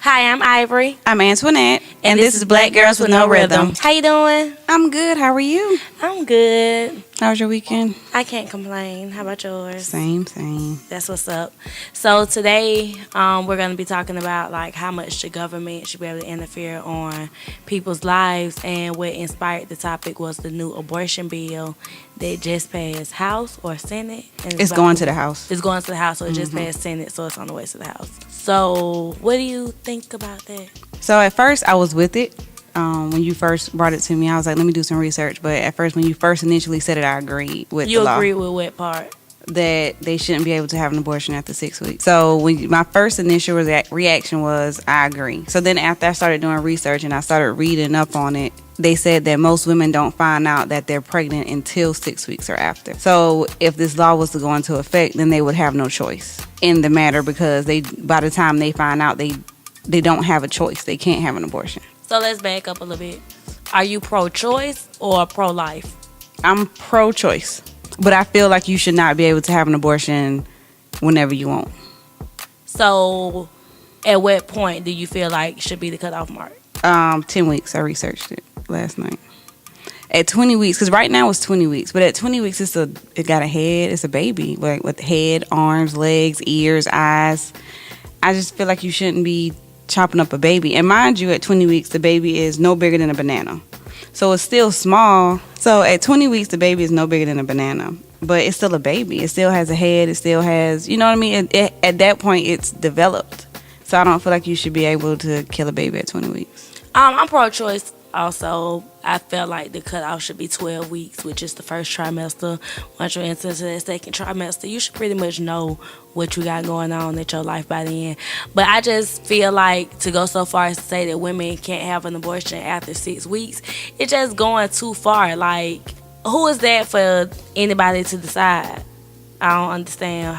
Hi, I'm Ivory. I'm Antuanette, and this is Black Girls with No Rhythm. How you doing? I'm good. How are you? I'm good. How was your weekend? I can't complain. How about yours? Same. That's what's up. So today, we're going to be talking about like how much the government should be able to interfere on people's lives, and what inspired the topic was the new abortion bill that just passed House or Senate. And It's going to the House. It's going to the House, so it just passed Senate, so it's on the way to the House. So, what do you think about that? So at first, I was with it. When you first brought it to me, I was like, let me do some research. But at first, when you first initially said it, I agreed with the law. You agreed with what part? That they shouldn't be able to have an abortion after 6 weeks. So my first initial reaction was, I agree. So then after I started doing research and I started reading up on it, they said that most women don't find out that they're pregnant until 6 weeks or after. So if this law was to go into effect, then they would have no choice in the matter, because by the time they find out, they don't have a choice. They can't have an abortion. So let's back up a little bit. Are you pro-choice or pro-life? I'm pro-choice, but I feel like you should not be able to have an abortion whenever you want. So at what point do you feel like should be the cutoff mark? 10 weeks. I researched it last night. At 20 weeks, because right now it's 20 weeks, but at 20 weeks it got a head. It's a baby, like with head, arms, legs, ears, eyes. I just feel like you shouldn't be chopping up a baby. And mind you, at 20 weeks the baby is no bigger than a banana, so it's still small. So at 20 weeks the baby is no bigger than a banana, but it's still a baby. It still has a head. It still has, you know what I mean? At that point it's developed. So I don't feel like you should be able to kill a baby at 20 weeks. I'm pro-choice also. I felt like the cutoff should be 12 weeks, which is the first trimester. Once you enter into that second trimester, you should pretty much know what you got going on in your life by the end. But I just feel like to go so far as to say that women can't have an abortion after 6 weeks, it's just going too far. Like, who is that for anybody to decide? I don't understand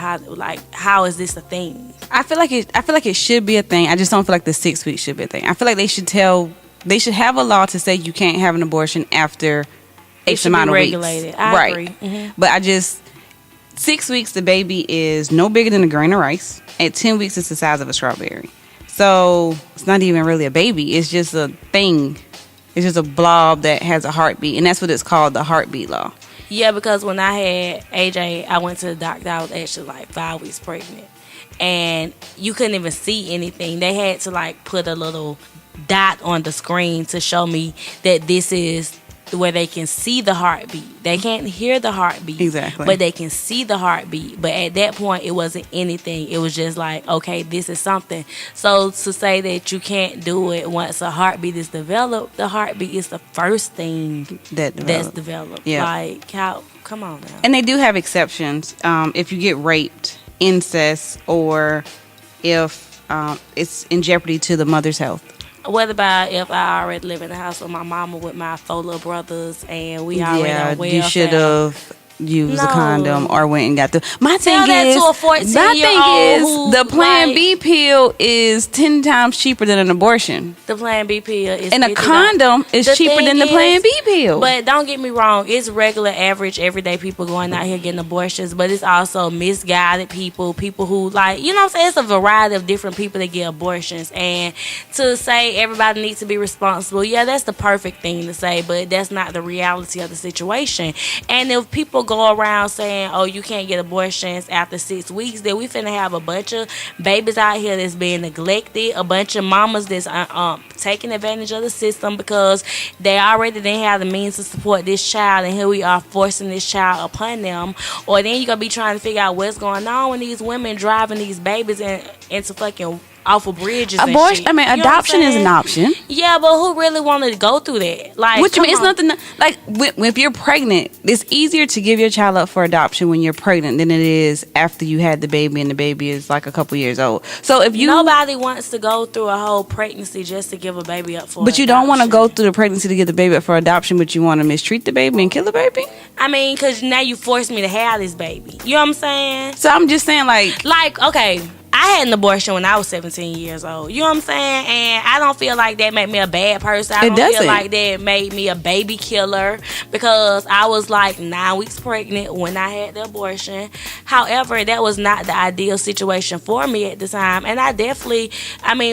how is this a thing? I feel like it should be a thing. I just don't feel like the 6 weeks should be a thing. I feel like they should have a law to say you can't have an abortion after X amount of weeks. Regulated. I agree. Mm-hmm. But 6 weeks the baby is no bigger than a grain of rice. At 10 weeks it's the size of a strawberry. So it's not even really a baby. It's just a thing. It's just a blob that has a heartbeat, and that's what it's called, the heartbeat law. Yeah, because when I had AJ, I went to the doctor. I was actually like 5 weeks pregnant, and you couldn't even see anything. They had to like put a little dot on the screen to show me that this is where they can see the heartbeat. They can't hear the heartbeat, exactly, but they can see the heartbeat. But at that point, it wasn't anything. It was just like, okay, this is something. So to say that you can't do it once a heartbeat is developed, the heartbeat is the first thing that's developed. Yeah. Like, how? Come on now. And they do have exceptions. If you get raped, incest, or if it's in jeopardy to the mother's health. What about if I already live in the house with my mama with my 4 little brothers and we already on welfare? You should have used a condom or went and got the. My thing is, the Plan B pill is 10 times cheaper than an abortion. The Plan B pill is, and a condom is cheaper than the Plan B pill. But don't get me wrong, it's regular, average, everyday people going out here getting abortions. But it's also misguided people who like, you know what I'm saying? It's a variety of different people that get abortions. And to say everybody needs to be responsible, yeah, that's the perfect thing to say, but that's not the reality of the situation. And if people go around saying, oh, you can't get abortions after 6 weeks, then we finna have a bunch of babies out here that's being neglected, a bunch of mamas that's taking advantage of the system because they already didn't have the means to support this child, and here we are forcing this child upon them. Or then you're gonna be trying to figure out what's going on when these women driving these babies into fucking off of bridges. Abortion. I mean, adoption is an option. Yeah, but who really wanted to go through that? Like, what you mean? It's nothing. Like, if you're pregnant, it's easier to give your child up for adoption when you're pregnant than it is after you had the baby and the baby is like a couple years old. So if you nobody wants to go through a whole pregnancy just to give a baby up for. But you don't want to go through the pregnancy to give the baby up for adoption, but you want to mistreat the baby and kill the baby. I mean, because now you forced me to have this baby. You know what I'm saying? So I'm just saying, like okay. I had an abortion when I was 17 years old. You know what I'm saying? And I don't feel like that made me a bad person. I don't feel like that made me a baby killer because I was like 9 weeks pregnant when I had the abortion. However, that was not the ideal situation for me at the time. And I definitely,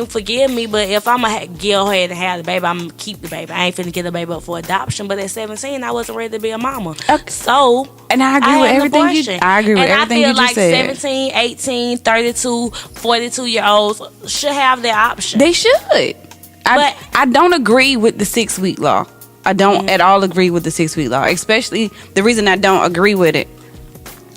forgive me, but if I'm going to go ahead and have the baby, I'm going to keep the baby. I ain't finna get the baby up for adoption. But at 17, I wasn't ready to be a mama. Okay. So, and I agree with everything you said. I feel like 17, 18, 32, 42-year-olds should have their option. They should. I don't agree with the 6-week law. I don't at all agree with the 6-week law. Especially the reason I don't agree with it.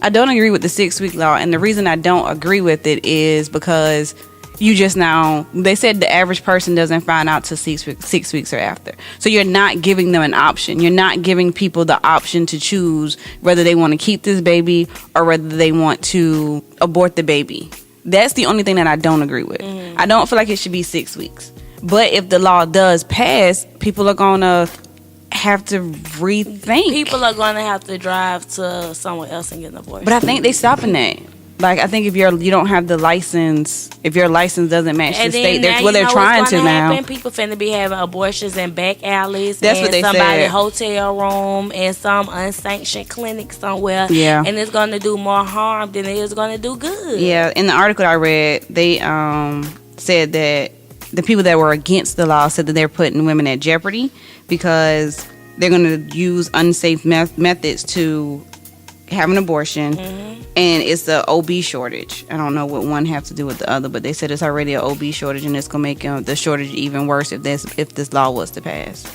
I don't agree with the 6-week law, and the reason I don't agree with it is because they said the average person doesn't find out till 6 weeks or after. So you're not giving them an option. You're not giving people the option to choose whether they want to keep this baby or whether they want to abort the baby. That's the only thing that I don't agree with. I don't feel like it should be 6 weeks. But if the law does pass, people are going to have to rethink. People are going to have to drive to somewhere else and get an abortion. But I think they're stopping that. Like, I think if you don't have the license, if your license doesn't match the state, that's what they're trying to now. People finna be having abortions in back alleys. That's what they said. Somebody's hotel room and some unsanctioned clinic somewhere. Yeah. And it's going to do more harm than it is going to do good. Yeah. In the article I read, they said that the people that were against the law said that they're putting women at jeopardy because they're going to use unsafe methods to have an abortion, and it's the OB shortage. I don't know what one have to do with the other, but they said it's already an OB shortage, and it's gonna make the shortage even worse if this law was to pass.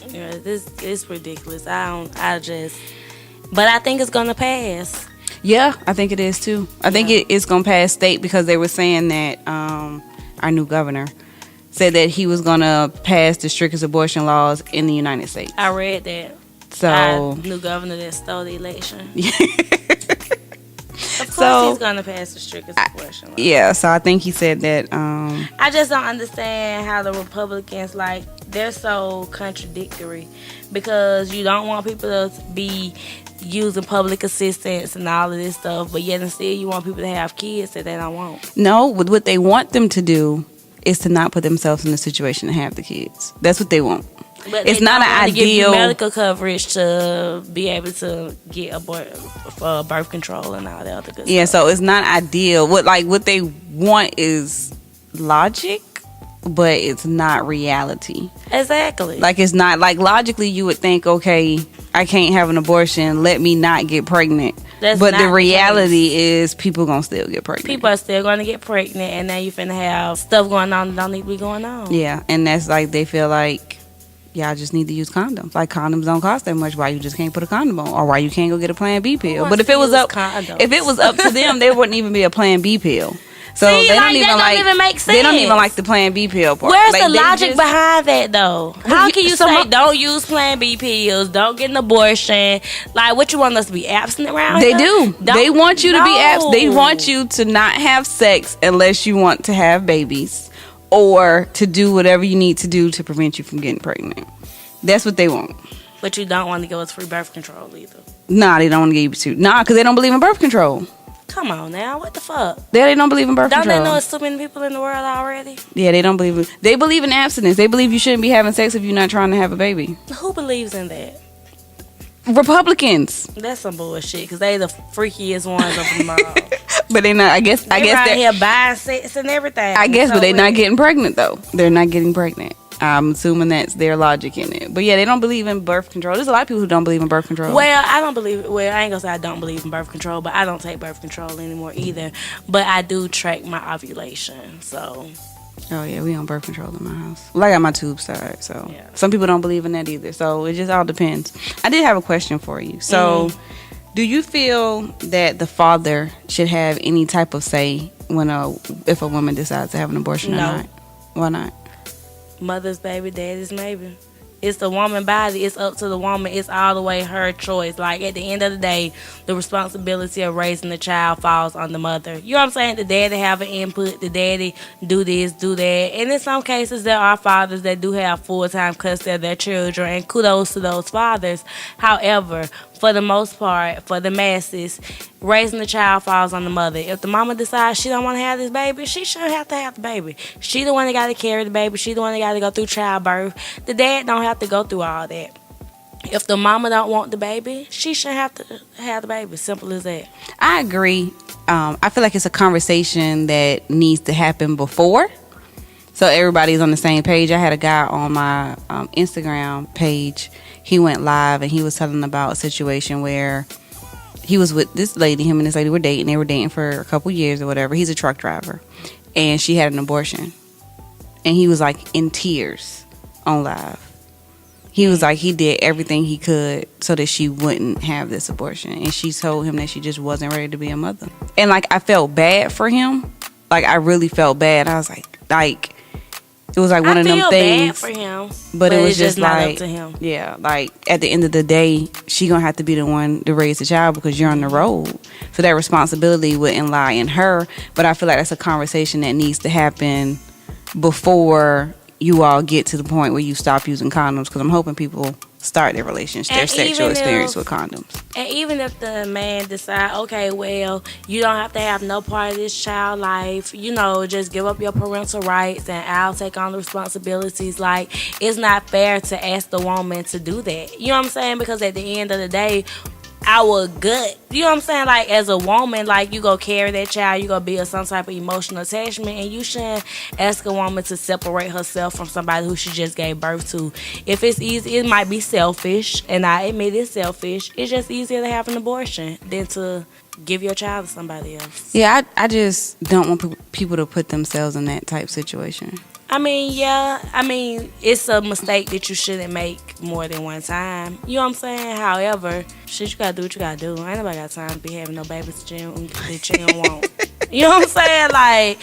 Yeah, this is ridiculous. But I think it's gonna pass. Yeah, I think it is too. I think it's gonna pass state because they were saying that our new governor said that he was gonna pass the strictest abortion laws in the United States. I read that. So new governor that stole the election. Of course, So, he's gonna pass the strictest abortion law. Yeah, so I think he said that. I just don't understand how the Republicans, they're so contradictory because you don't want people to be using public assistance and all of this stuff, but yet and still you want people to have kids that they don't want. No, what they want them to do is to not put themselves in the situation to have the kids. That's what they want. But it's not an ideal give you medical coverage to be able to get birth control and all that other good stuff. Yeah, so it's not ideal. What they want is logic, but it's not reality. Exactly. It's not logically you would think, okay, I can't have an abortion, let me not get pregnant. But the reality is people gonna still get pregnant. People are still gonna get pregnant, and now you finna have stuff going on that don't need to be going on. Yeah, and that's they feel like y'all just need to use condoms. Condoms don't cost that much. Why you just can't put a condom on, or why you can't go get a Plan B pill? But if it was up to them, there wouldn't even be a Plan B pill. So see, they don't even make sense. They don't even like the Plan B pill part. Where's the logic behind that though? How can you say don't use Plan B pills, don't get an abortion? What you want us to be abstinent around? They do. They want you to be abstinent. They want you to not have sex unless you want to have babies, or to do whatever you need to do to prevent you from getting pregnant. That's what they want. But you don't want to go with free birth control either. Nah, they don't want to give you because they don't believe in birth control. Come on now, what the fuck? They don't believe in birth control. Don't they know it's so many people in the world already? Yeah, they don't believe it. They believe in abstinence. They believe you shouldn't be having sex if you're not trying to have a baby. Who believes in that? Republicans. That's some bullshit because they the freakiest ones of them all. But they not. I guess they're here buying sex and everything. I guess, but they're not getting pregnant though. They're not getting pregnant. I'm assuming that's their logic in it. But yeah, they don't believe in birth control. There's a lot of people who don't believe in birth control. Well, I don't believe. Well, I ain't gonna say I don't believe in birth control, but I don't take birth control anymore either. But I do track my ovulation. So. Oh yeah, we on birth control in my house. Well, I got my tubes tied, so yeah. Some people don't believe in that either. So it just all depends. I did have a question for you. So, do you feel that the father should have any type of say if a woman decides to have an abortion or not? Why not? Mother's baby, daddy's maybe. It's the woman's body. It's up to the woman. It's all the way her choice. At the end of the day, the responsibility of raising the child falls on the mother. You know what I'm saying? The daddy have an input. The daddy do this, do that. And in some cases, there are fathers that do have full-time custody of their children. And kudos to those fathers. However, for the most part, for the masses, raising the child falls on the mother. If the mama decides she don't want to have this baby, she shouldn't have to have the baby. She the one that got to carry the baby. She the one that got to go through childbirth. The dad don't have to go through all that. If the mama don't want the baby, she shouldn't have to have the baby. Simple as that. I agree. I feel like it's a conversation that needs to happen before, so everybody's on the same page. I had a guy on my Instagram page. He went live and he was telling about a situation where he was with this lady. Him and this lady were dating. They were dating for a couple years or whatever. He's a truck driver, and she had an abortion, and he was like in tears on live. He was like, he did everything he could so that she wouldn't have this abortion. And she told him that she just wasn't ready to be a mother. And, like, I felt bad for him. Like, I really felt bad. I was like, it was like one of them things. I feel bad for him. But it was just not like, up to him. Yeah, like, at the end of the day, she going to have to be the one to raise the child because you're on the road. So that responsibility wouldn't lie in her. But I feel like that's a conversation that needs to happen before you all get to the point where you stop using condoms, because I'm hoping people start their relationship, their sexual experience with condoms. And even if the man decide, okay, well, you don't have to have no part of this child life, just give up your parental rights and I'll take on the responsibilities. Like, it's not fair to ask the woman to do that. You know what I'm saying? Because at the end of the day, our gut, you know what I'm saying? Like, as a woman, like, you go carry that child, you go build some type of emotional attachment, and you shouldn't ask a woman to separate herself from somebody who she just gave birth to. If it's easy, it might be selfish, and I admit it's selfish. It's just easier to have an abortion than to give your child to somebody else. Yeah, I just don't want people to put themselves in that type situation. It's a mistake that you shouldn't make more than one time. You know what I'm saying? However, shit, you gotta do what you gotta do. Ain't nobody got time to be having no babies that you don't want. You know what I'm saying? Like,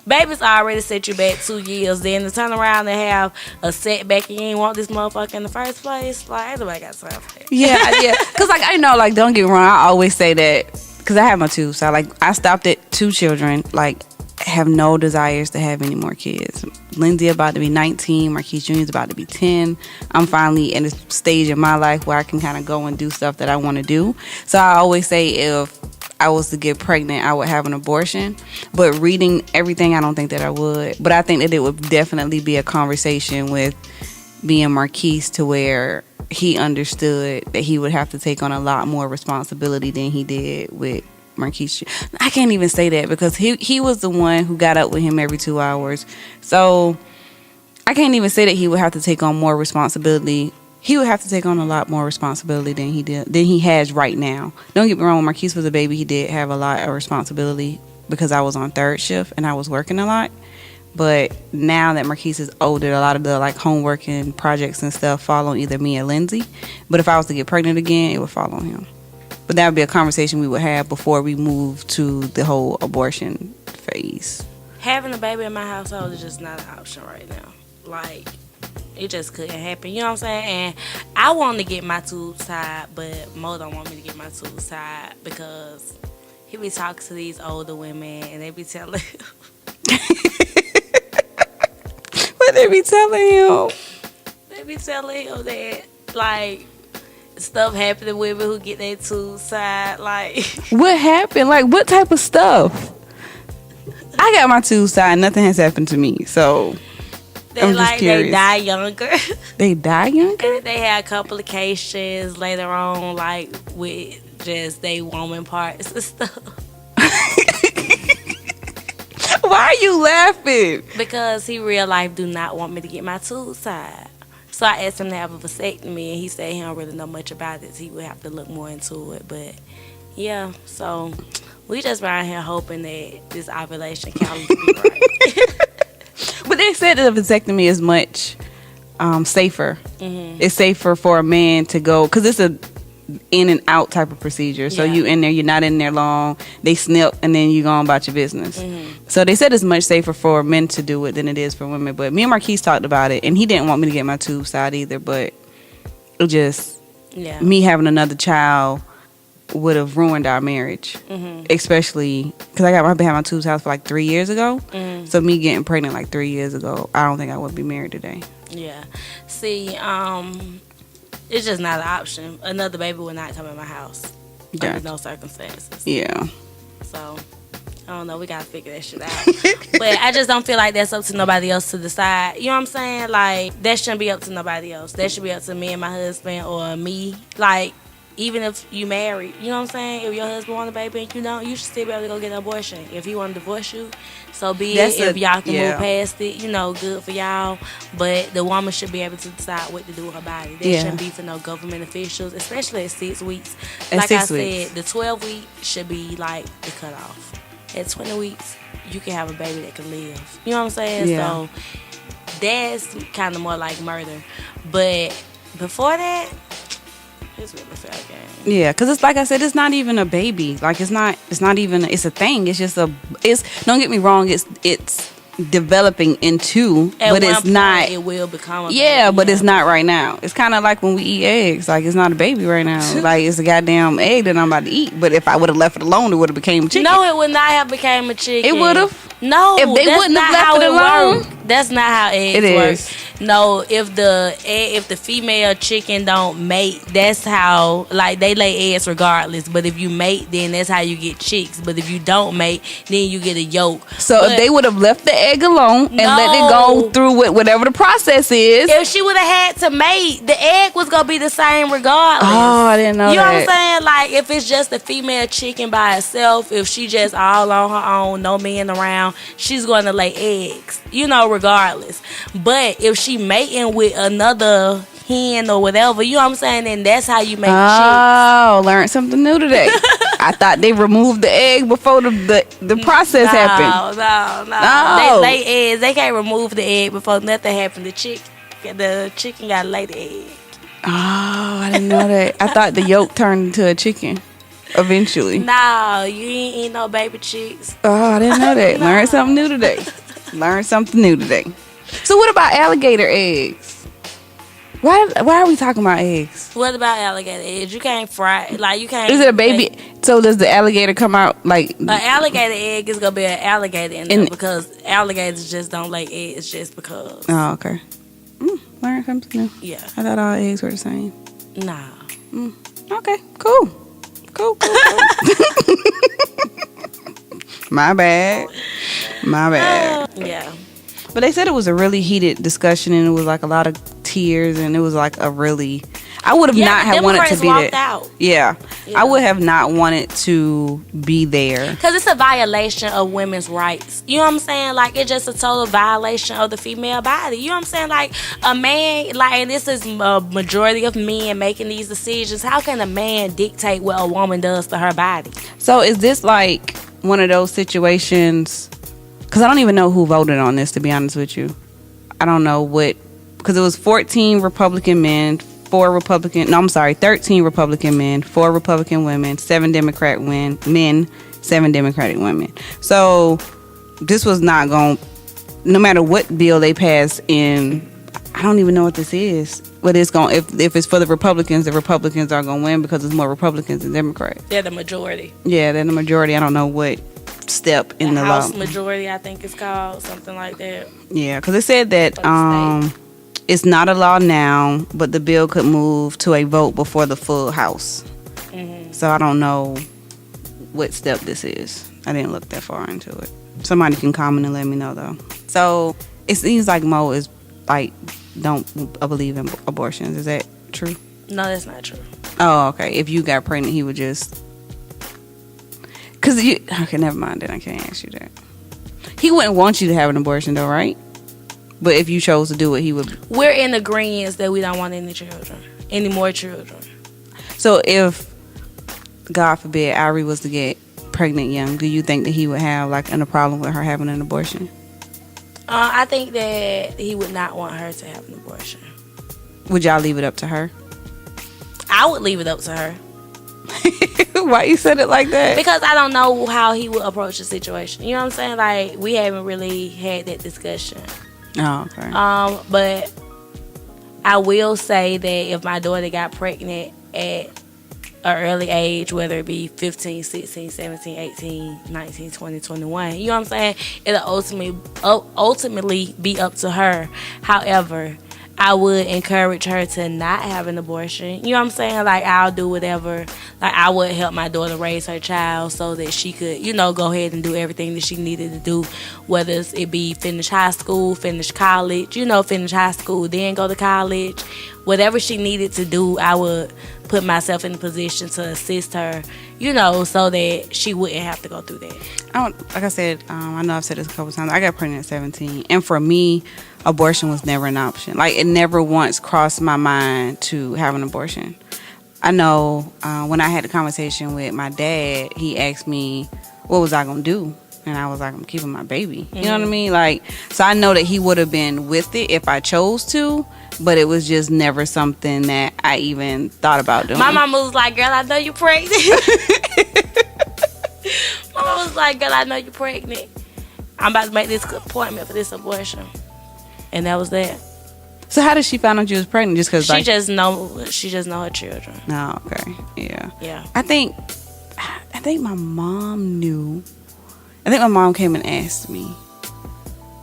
babies already set you back 2 years. Then to turn around and have a setback and you ain't want this motherfucker in the first place, like, ain't nobody got time for that. Yeah. Because, like, I know, like, don't get me wrong, I always say that, because I have my two. So, like, I stopped at 2 children, like, have no desires to have any more kids. Lindsay about to be 19, Marquise Jr. is about to be 10. I'm finally in a stage in my life where I can kind of go and do stuff that I want to do. So I always say if I was to get pregnant, I would have an abortion. But reading everything, I don't think that I would. But I think that it would definitely be a conversation with me and Marquise to where he understood that he would have to take on a lot more responsibility than he did with Marquise. I can't even say that because he was the one who got up with him every 2 hours. So I can't even say that he would have to take on more responsibility. He would have to take on a lot more responsibility than he has right now. Don't get me wrong, when Marquise was a baby, he did have a lot of responsibility because I was on third shift and I was working a lot. But now that Marquise is older, a lot of the like homework and projects and stuff fall on either me or Lindsay. But if I was to get pregnant again, it would fall on him. But that would be a conversation we would have before we move to the whole abortion phase. Having a baby in my household is just not an option right now. Like, it just couldn't happen. You know what I'm saying? And I want to get my tubes tied, but Mo don't want me to get my tubes tied because he be talking to these older women and they be telling him. What they be telling him? They be telling him that, like, stuff happened to women who get their tubes tied. Like, what happened? Like, what type of stuff? I got my tubes tied. Nothing has happened to me. So, I'm just curious. They die younger. They die younger? And they had complications later on, like, with just they woman parts and stuff. Why are you laughing? Because he real life do not want me to get my tubes tied. So I asked him to have a vasectomy, and he said he don't really know much about it. So he would have to look more into it. But yeah, so we just around here hoping that this ovulation calendar be right. But they said that a vasectomy is much safer. Mm-hmm. It's safer for a man to go because it's a in and out type of procedure. So you in there, you're not in there long. They snip and then you go on about your business. Mm-hmm. So they said it's much safer for men to do it than it is for women. But me and Marquise talked about it, and he didn't want me to get my tubes tied either. But it just me having another child would have ruined our marriage, especially because I've been having my tubes tied for like 3 years ago. So me getting pregnant like 3 years ago, I don't think I would be married today. Yeah. See, It's just not an option. Another baby will not come in my house Gotcha. under no circumstances. Yeah. So, I don't know. We got to figure that shit out. But I just don't feel like that's up to nobody else to decide. You know what I'm saying? Like, that shouldn't be up to nobody else. That should be up to me and my husband or me. Like, even if you married, you know what I'm saying? If your husband want a baby and you don't, you should still be able to go get an abortion. If he want to divorce you, so be it. If y'all can move past it, you know, good for y'all. But the woman should be able to decide what to do with her body. That shouldn't be for no government officials, especially at 6 weeks. Like I said, the 12 week should be like the cutoff. At 20 weeks, you can have a baby that can live. You know what I'm saying? Yeah. So that's kind of more like murder. But before that, it's really fair game. Yeah, because it's like I said, it's not even a baby. Like it's not even. It's a thing. It's just It's don't get me wrong. It's developing into, but it's not. It will become a baby. But it's not baby. right now. It's kind of like when we eat eggs. Like it's not a baby right now. Like it's a goddamn egg that I'm about to eat. But if I would have left it alone, it would have became a chicken. No, it would not have became a chicken. It would have. No, if they wouldn't have left it alone. That's not how eggs work. No, if the female chicken don't mate, that's how, like, they lay eggs regardless. But if you mate, then that's how you get chicks. But if you don't mate, then you get a yolk. So if they would have left the egg alone and let it go through with whatever the process is. If she would have had to mate, the egg was gonna be the same regardless. Oh, I didn't know that. You know what I'm saying? Like, if it's just a female chicken by itself, if she just all on her own, no men around, she's gonna lay eggs, you know, regardless. But if she mating with another hen or whatever, you know what I'm saying, then that's how you make chicks. Oh, learned something new today. I thought they removed the egg before the process happened. No. They lay eggs. They can't remove the egg before nothing happened. The chicken got to lay the egg. Oh, I didn't know that. I thought the yolk turned into a chicken eventually. No, you ain't eat no baby chicks. Oh, I didn't know that. Learned something new today. So what about alligator eggs? Why are we talking about eggs? What about alligator eggs? You can't fry, like, you can't. Is it a baby? So does the alligator come out like an alligator egg is gonna be an alligator in there because alligators just don't lay eggs just because. Oh, okay. Learn something new. Yeah. I thought all eggs were the same. Nah. Okay. Cool. My bad. Yeah. But they said it was a really heated discussion and it was like a lot of tears and it was like a really. I would have not have wanted to be there. Out. Yeah. I would have not wanted to be there. Because it's a violation of women's rights. You know what I'm saying? Like, it's just a total violation of the female body. You know what I'm saying? Like, a man, like, and this is a majority of men making these decisions. How can a man dictate what a woman does to her body? So is this like one of those situations? Because I don't even know who voted on this, to be honest with you. I don't know what. Because it was 14 Republican men, 13 Republican men, 4 Republican women, 7 Democrat men, 7 Democratic women. So this was not going, no matter what bill they pass in, I don't even know what this is. But it's going, if it's for the Republicans are going to win because there's more Republicans than Democrats. They're the majority. Yeah, they're the majority. I don't know what step in the House law. majority, I think it's called, something like that. Yeah, because it said that it's not a law now, but the bill could move to a vote before the full House. Mm-hmm. So I don't know what step this is. I didn't look that far into it. Somebody can comment and let me know, though. So it seems like Mo is like, don't believe in abortions. Is that true? No, that's not true. Oh, okay. If you got pregnant, he would just... Okay, never mind. Then I can't ask you that. He wouldn't want you to have an abortion, though, right? But if you chose to do it, he would... We're in agreement that we don't want any more children. So if, God forbid, Ivory was to get pregnant young, do you think that he would have like a problem with her having an abortion? I think that he would not want her to have an abortion. Would y'all leave it up to her? I would leave it up to her. Why you said it like that? Because I don't know how he would approach the situation. You know what I'm saying? Like, we haven't really had that discussion. Oh, okay. But I will say that if my daughter got pregnant at an early age, whether it be 15, 16, 17, 18, 19, 20, 21, you know what I'm saying? It'll ultimately be up to her. However, I would encourage her to not have an abortion. You know what I'm saying? Like, I'll do whatever. Like, I would help my daughter raise her child so that she could, go ahead and do everything that she needed to do, whether it be finish high school, finish college, finish high school, then go to college. Whatever she needed to do, I would put myself in a position to assist her, so that she wouldn't have to go through that. Like I said, I know I've said this a couple times. I got pregnant at 17, and for me, abortion was never an option. Like, it never once crossed my mind to have an abortion. I know when I had the conversation with my dad, he asked me, what was I going to do? And I was like, I'm keeping my baby. You know what I mean? Like, so I know that he would have been with it if I chose to, but it was just never something that I even thought about doing. My mama was like, girl, I know you're pregnant. My mama was like, girl, I know you're pregnant. I'm about to make this appointment for this abortion. And that was that. So how did she find out you was pregnant? Just because she just know her children. Oh, okay. Yeah. Yeah. I think my mom knew. I think my mom came and asked me.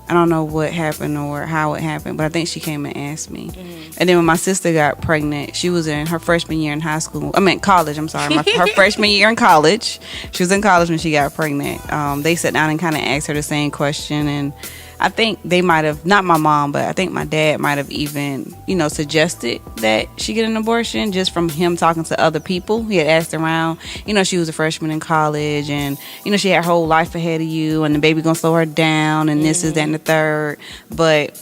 I don't know what happened or how it happened, but I think she came and asked me. Mm-hmm. And then when my sister got pregnant, she was in her freshman year in college. I'm sorry, her freshman year in college. She was in college when she got pregnant. They sat down and kind of asked her the same question, and I think they might have, not my mom, but I think my dad might have even, suggested that she get an abortion just from him talking to other people. He had asked around, she was a freshman in college, and, she had her whole life ahead of you, and the baby gonna slow her down, and this is that and the third. But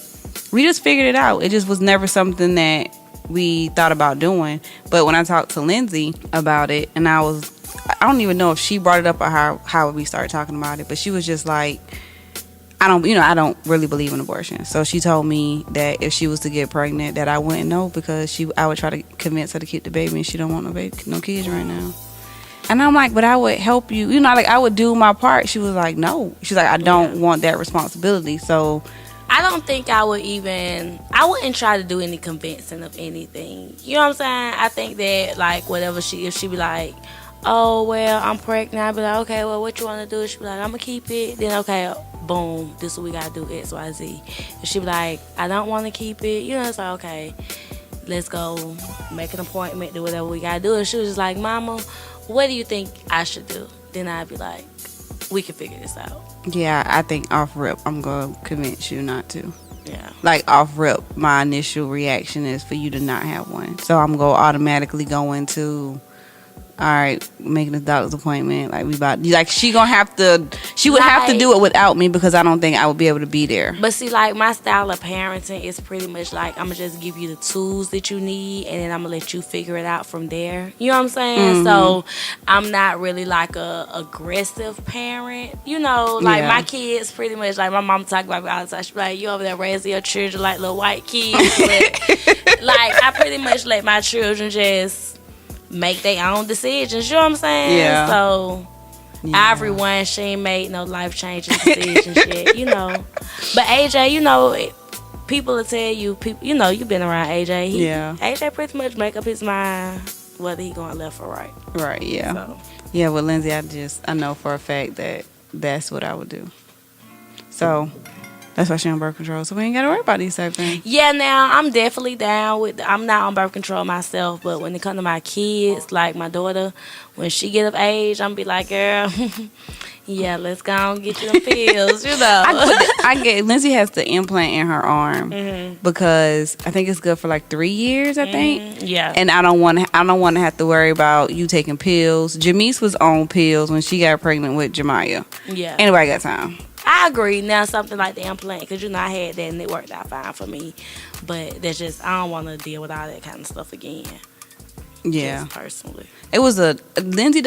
we just figured it out. It just was never something that we thought about doing. But when I talked to Lindsay about it, and I don't even know if she brought it up or how we started talking about it, but she was just like, I don't really believe in abortion. So she told me that if she was to get pregnant, that I wouldn't know because I would try to convince her to keep the baby, and she don't want no kids right now. And I'm like, but I would help you. I would do my part. She was like, no. She's like, I don't want that responsibility. So I don't think I wouldn't try to do any convincing of anything. You know what I'm saying? I think that, like, if she be like, oh, well, I'm pregnant, I'd be like, okay, well, what you want to do? She'd be like, I'm going to keep it. Then, okay, boom, this is what we got to do, X, Y, Z. And she'd be like, I don't want to keep it. It's like, okay, let's go make an appointment, do whatever we got to do. And she was just like, Mama, what do you think I should do? Then I'd be like, we can figure this out. Yeah, I think off rip, I'm going to convince you not to. Yeah. Like, off rip, my initial reaction is for you to not have one. So I'm going to automatically go into, all right, making a doctor's appointment. She would have to do it without me because I don't think I would be able to be there. But see, like, my style of parenting is pretty much like, I'm going to just give you the tools that you need, and then I'm going to let you figure it out from there. You know what I'm saying? Mm-hmm. So I'm not really like a aggressive parent. My kids pretty much, like, my mom talk about me all the time. She be like, you over there raising your children like little white kids. But, like, I pretty much let my children just make their own decisions. You know what I'm saying? Yeah. So Ivory one, she ain't made no life changing decisions yet. But AJ, people will tell you, you've been around AJ. AJ pretty much make up his mind whether he going left or right. Right. Yeah. So. Yeah. With Lindsay, I know for a fact that that's what I would do. So that's why she on birth control, so we ain't got to worry about these type of things. Yeah, now, I'm definitely down with, I'm not on birth control myself, but when it comes to my kids, like my daughter, when she get of age, I'm be like, girl, yeah, let's go and get you them pills, I get, Lindsay has the implant in her arm because I think it's good for like 3 years, I think. Yeah. And I don't want to have to worry about you taking pills. Jamise was on pills when she got pregnant with Jemiah. Yeah. Anybody got time? I agree. Now, something like the implant, because I had that and it worked out fine for me. But that's just, I don't want to deal with all that kind of stuff again. Yeah. Just personally. Lindsay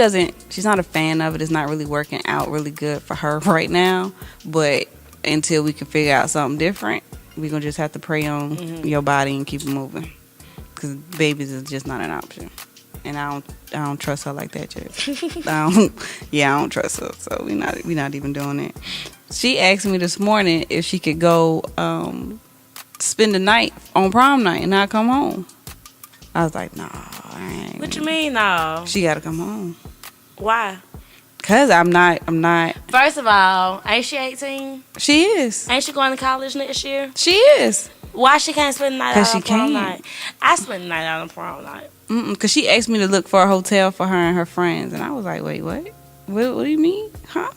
she's not a fan of it. It's not really working out really good for her right now. But until we can figure out something different, we're going to just have to pray on your body and keep it moving. Because babies is just not an option. And I don't trust her like that yet. I don't trust her. So we not even doing it. She asked me this morning if she could go spend the night on prom night and not come home. I was like, nah, I ain't. What you mean, no? She got to come home. Why? Cause I'm not. First of all, ain't she 18? She is. Ain't she going to college next year? She is. Why she can't spend the night out on prom can. night? I spend the night out on prom night. Cause she asked me to look for a hotel for her and her friends, and I was like, wait, what? What do you mean? Huh?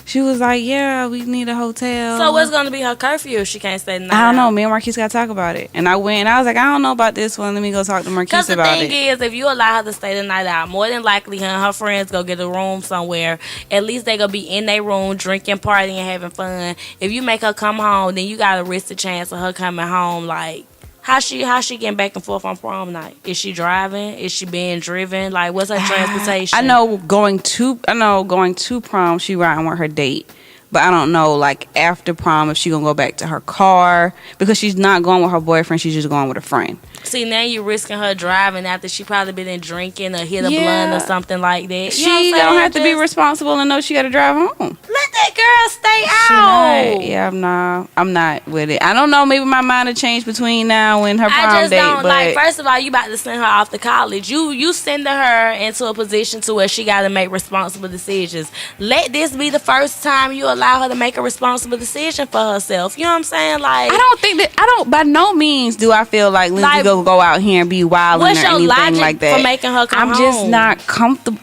She was like, yeah, we need a hotel. So what's going to be her curfew if she can't stay the night I don't know. out? Me and Marquise got to talk about it. And I went and I was like, I don't know about this one. Let me go talk to Marquise about it. Because the thing is, if you allow her to stay the night out, more than likely her and her friends go get a room somewhere. At least they going to be in their room drinking, partying, having fun. If you make her come home, then you got to risk the chance of her coming home like, How she getting back and forth on prom night? Is she driving? Is she being driven? Like, what's her transportation? I know going to prom, she riding with her date. But I don't know, like, after prom, if she gonna go back to her car. Because she's not going with her boyfriend, she's just going with a friend. See, now you're risking her driving after she probably been in drinking or hit a blunt or something like that. She don't have to be responsible and know she got to drive home. Let that girl stay out. Yeah, I'm not with it. I don't know. Maybe my mind will change between now and her prom date. Don't like. First of all, you about to send her off to college. You sending her into a position to where she got to make responsible decisions. Let this be the first time you allow her to make a responsible decision for herself. You know what I'm saying? Like, by no means do I feel like Lindsay go out here and be wild or anything like that. What's your logic for making her come home? I'm just not comfortable.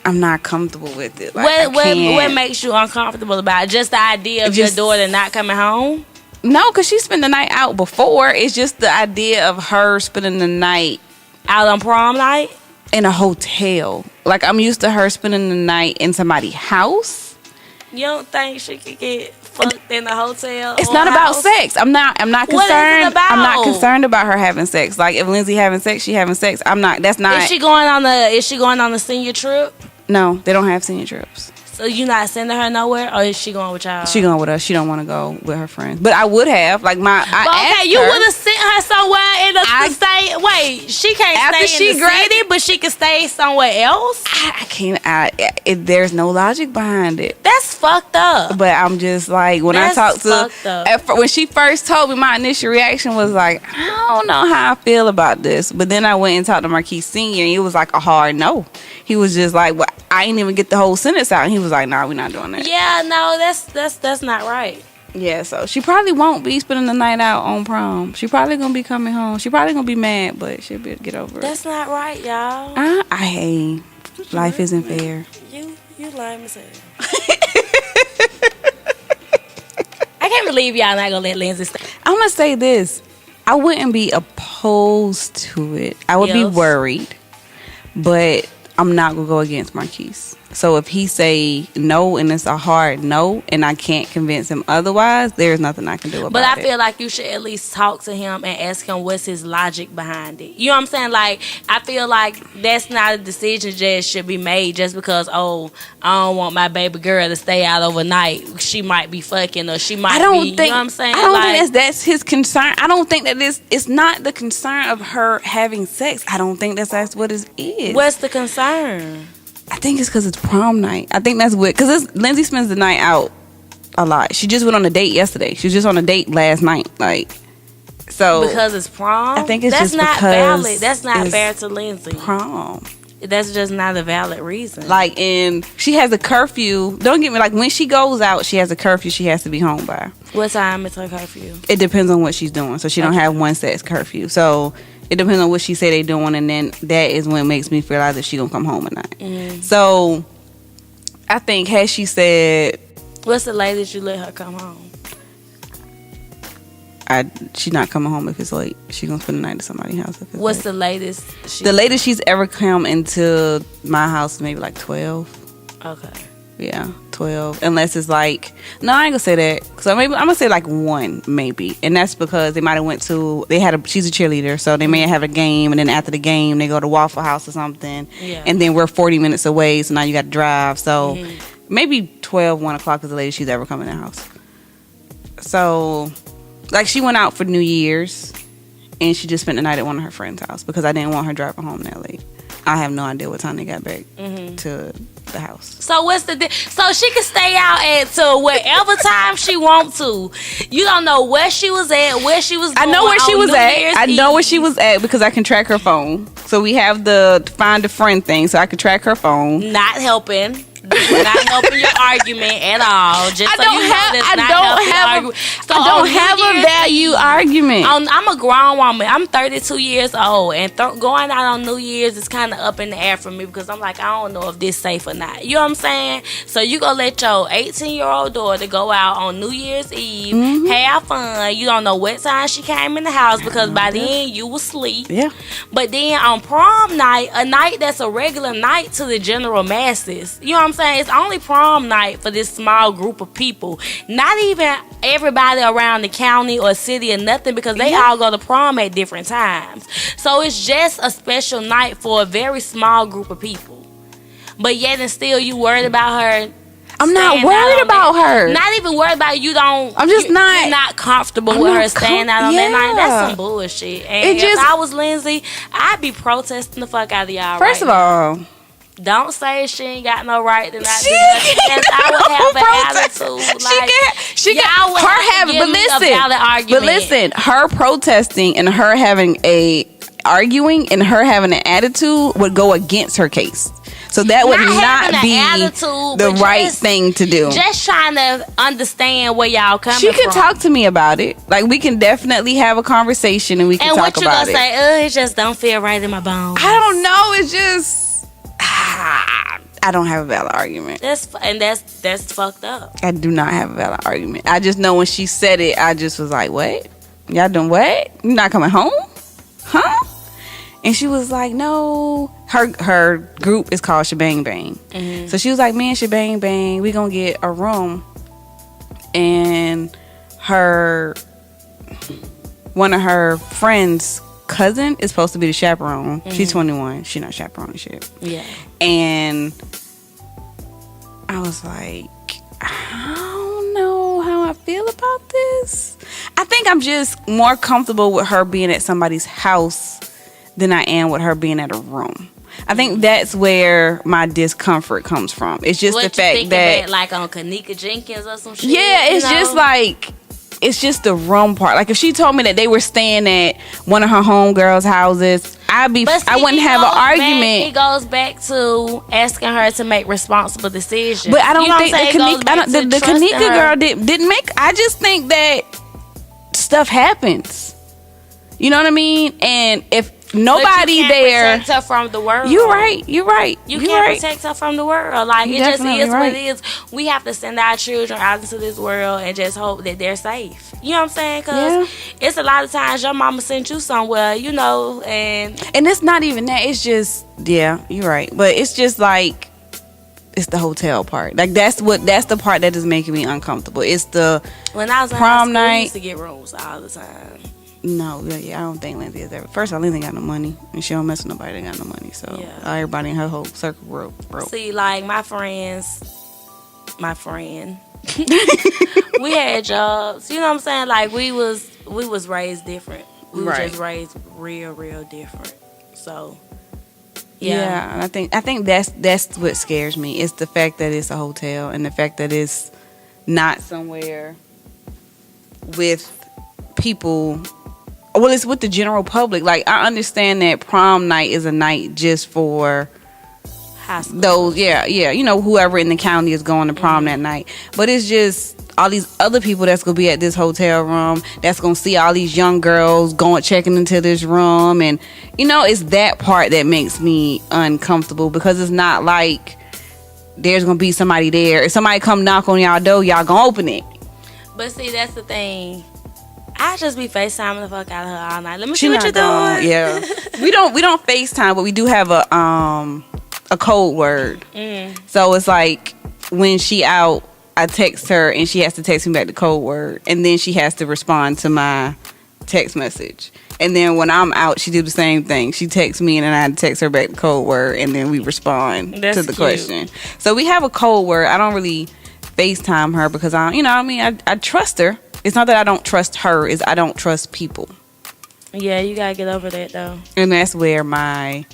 I'm not comfortable with it. Like, what makes you uncomfortable about it? Just the idea of your daughter not coming home? No, because she spent the night out before. It's just the idea of her spending the night out on prom night in a hotel. Like, I'm used to her spending the night in somebody's house. You don't think she could get fucked in the hotel? It's not about sex. I'm not concerned. What is it about? I'm not concerned about her having sex. Like, if Lindsay having sex, she having sex. I'm not. That's not. Is she going on the senior trip? No, they don't have senior trips. So you not sending her nowhere, or is she going with y'all? She going with us. She don't want to go with her friends. But I would have, like, you would have sent her somewhere in the state. Wait, she can't stay in the city, but she can stay somewhere else. I can't. There's no logic behind it. That's fucked up. But I'm just like, when she first told me, my initial reaction was like, I don't know how I feel about this. But then I went and talked to Marquise Senior, and it was like a hard no. He was just like, well, I ain't even get the whole sentence out. And he was like, nah, we're not doing that. Yeah, no, that's not right. Yeah, so she probably won't be spending the night out on prom. She probably gonna be coming home. She probably gonna be mad, but she'll be able to get over it. That's not right, y'all. I hate. Life isn't fair. You lame as hell. I can't believe y'all not gonna let Lindsay stay. I'm gonna say this. I wouldn't be opposed to it. I would be worried, but I'm not gonna go against Marquise. So if he say no and it's a hard no and I can't convince him otherwise, there's nothing I can do about it. But I feel like you should at least talk to him and ask him what's his logic behind it. You know what I'm saying? Like, I feel like that's not a decision that should be made just because, I don't want my baby girl to stay out overnight. She might be fucking or she might be, you know what I'm saying? I don't think that's his concern. I don't think that it's not the concern of her having sex. I don't think that's what it is. What's the concern? I think it's because it's prom night. I think that's what, because Lindsay spends the night out a lot. She just went on a date yesterday. She was just on a date last night. Like, so. Because it's prom? I think it's that's just not because valid. That's not fair to Lindsay. Prom. That's just not a valid reason. Like, and she has a curfew. Don't get me, like, when she goes out, she has a curfew she has to be home by. What time is her curfew? It depends on what she's doing. So she don't have one set curfew. So it depends on what she say they doing, and then that is when it makes me feel like that she gonna come home or not. Mm-hmm. So I think had she said, what's the latest you let her come home? She's not coming home if it's late. She gonna spend the night at somebody's house. If it's what's late. The latest? The latest she's ever come into my house is maybe like 12. Okay. Yeah, 12. Unless it's like, no, I ain't gonna say that. So maybe I'm gonna say like 1, maybe, and that's because they might have went to. She's a cheerleader, so they may have a game, and then after the game they go to Waffle House or something. Yeah. And then we're 40 minutes away, so now you got to drive. So maybe 12, 1 o'clock is the latest she's ever come in the house. So, like, she went out for New Year's, and she just spent the night at one of her friends' house because I didn't want her driving home that late. I have no idea what time they got back to the the house. So what's so she can stay out at to whatever time she want to. You don't know where she was at, where she was going. I know where she was at. I know where she Eve. was at because I can track her phone. So we have the find a friend thing, so I can track her phone. Not helping. Not helping your argument at all. Just so you know, that's not helping your argument. So I don't have a value argument. I'm a grown woman. I'm 32 years old, and going out on New Year's is kind of up in the air for me because I'm like, I don't know if this safe or not. You know what I'm saying? So you gonna let your 18-year-old daughter go out on New Year's Eve, have fun. You don't know what time she came in the house because by then you was asleep. Yeah. But then on prom night, a night that's a regular night to the general masses. You know what I'm saying? It's only prom night for this small group of people. Not even everybody around the county or city or nothing because they all go to prom at different times. So it's just a special night for a very small group of people. But yet and still you worried about her. I'm not worried about her. Not even worried about you. I'm just not. You're not comfortable with her staying out on that night. That's some bullshit. And if I was Lindsay, I'd be protesting the fuck out of y'all. First of all, don't say she ain't got no right to not do nothing. I would have an attitude. Like, she got her having, but listen, her protesting and her having arguing and her having an attitude would go against her case. So that would not be the right thing to do. Just trying to understand where y'all coming from. She can talk to me about it. Like, we can definitely have a conversation and we can talk about it. And what you gonna say? It just don't feel right in my bones. I don't know. It's just I don't have a valid argument. That's fucked up. I do not have a valid argument. I just know when she said it, I just was like, what? Y'all doing what? You not coming home? Huh? And she was like, no. Her group is called Shebang Bang. Mm-hmm. So she was like, me and Shebang Bang, we gonna get a room. And one of her friends' cousin is supposed to be the chaperone. Mm-hmm. She's 21. She not chaperoning shit. Yeah. And I was like, I don't know how I feel about this. I think I'm just more comfortable with her being at somebody's house than I am with her being at a room. I think that's where my discomfort comes from. It's just the fact that like on Kanika Jenkins or some shit. Yeah, it's just like, it's just the room part. Like if she told me that they were staying at one of her homegirls' houses, I wouldn't have an argument. It goes back to asking her to make responsible decisions. But I don't think the Kanika girl didn't make. I just think that stuff happens. You know what I mean? And if nobody there, protect her from the world. You're right. You can't protect her from the world. Like it just is what it is. We have to send our children out into this world and just hope that they're safe. You know what I'm saying? Because it's a lot of times your mama sent you somewhere, you know, and it's not even that. It's just you're right. But it's just like it's the hotel part. Like that's the part that is making me uncomfortable. It's the when I was in prom high school, night. I used to get rooms all the time. No, I don't think Lindsay is ever. First of all, Lindsay got no money, and she don't mess with nobody that got no money. So everybody in her whole circle broke. See, like my friend, we had jobs. You know what I'm saying? Like we was raised different. We were just raised real different. So yeah, and I think that's what scares me. It's the fact that it's a hotel and the fact that it's not somewhere with people. Well, it's with the general public. Like, I understand that prom night is a night just for those, you know, whoever in the county is going to prom that night. But it's just all these other people that's going to be at this hotel room that's going to see all these young girls checking into this room. And, you know, it's that part that makes me uncomfortable because it's not like there's going to be somebody there. If somebody come knock on y'all door, y'all going to open it. But see, that's the thing. I just be FaceTiming the fuck out of her all night. Let me see what you're doing. Yeah, we don't FaceTime, but we do have a code word. So it's like when she out, I text her and she has to text me back the code word, and then she has to respond to my text message. And then when I'm out, she do the same thing. She texts me and then I text her back the code word, and then we respond to the question. So we have a code word. I don't really FaceTime her because I trust her. It's not that I don't trust her, it's I don't trust people. Yeah, you gotta get over that though. And that's where my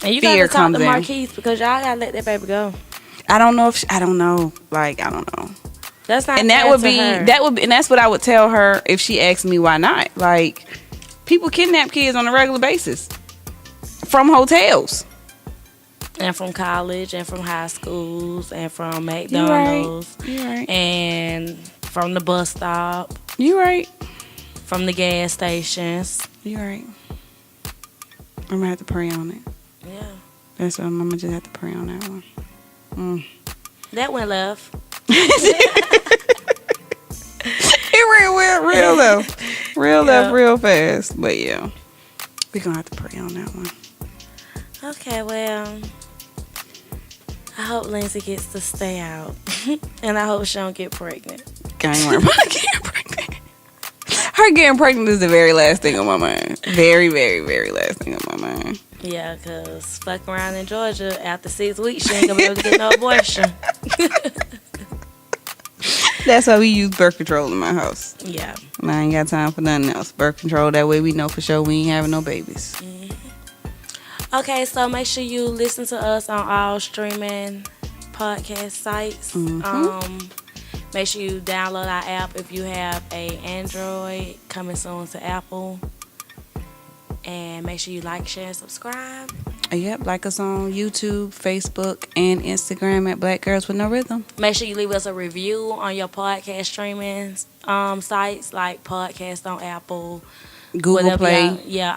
And you fear gotta talk comes to in. Marquise because y'all gotta let that baby go. I don't know if I don't know. Like I don't know. That's not. And that fair would to be her. and that's what I would tell her if she asked me why not. Like people kidnap kids on a regular basis from hotels. And from college, and from high schools, and from McDonald's, You right. and from the bus stop, You right. from the gas stations. You right. I'm gonna have to pray on it. Yeah, That's what I'm gonna just have to pray on that one. that went left. It went real though. Real Yeah. left real fast. But yeah. We're gonna have to pray on that one. Okay, well, I hope Lindsay gets to stay out, and I hope she don't get pregnant. I ain't worried about getting pregnant. Her getting pregnant is the very last thing on my mind. Very, very, very last thing on my mind. Yeah, cause fucking around in Georgia after 6 weeks, she ain't gonna be able to get no abortion. That's why we use birth control in my house. Yeah. And I ain't got time for nothing else. Birth control, that way we know for sure we ain't having no babies. Okay, so make sure you listen to us on all streaming podcast sites. Make sure you download our app if you have a Android, coming soon to Apple. And make sure you like, share, and subscribe. Yep, like us on YouTube, Facebook, and Instagram at Black Girls with No Rhythm. Make sure you leave us a review on your podcast streaming sites like Podcast on Apple, Google Play.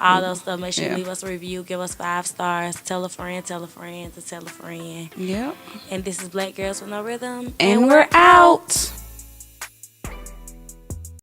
all those stuff. Make sure you Yeah. leave us a review. Give us 5 stars. Tell a friend, tell a friend, to tell a friend. Yep. And this is Black Girls with No Rhythm. And we're out.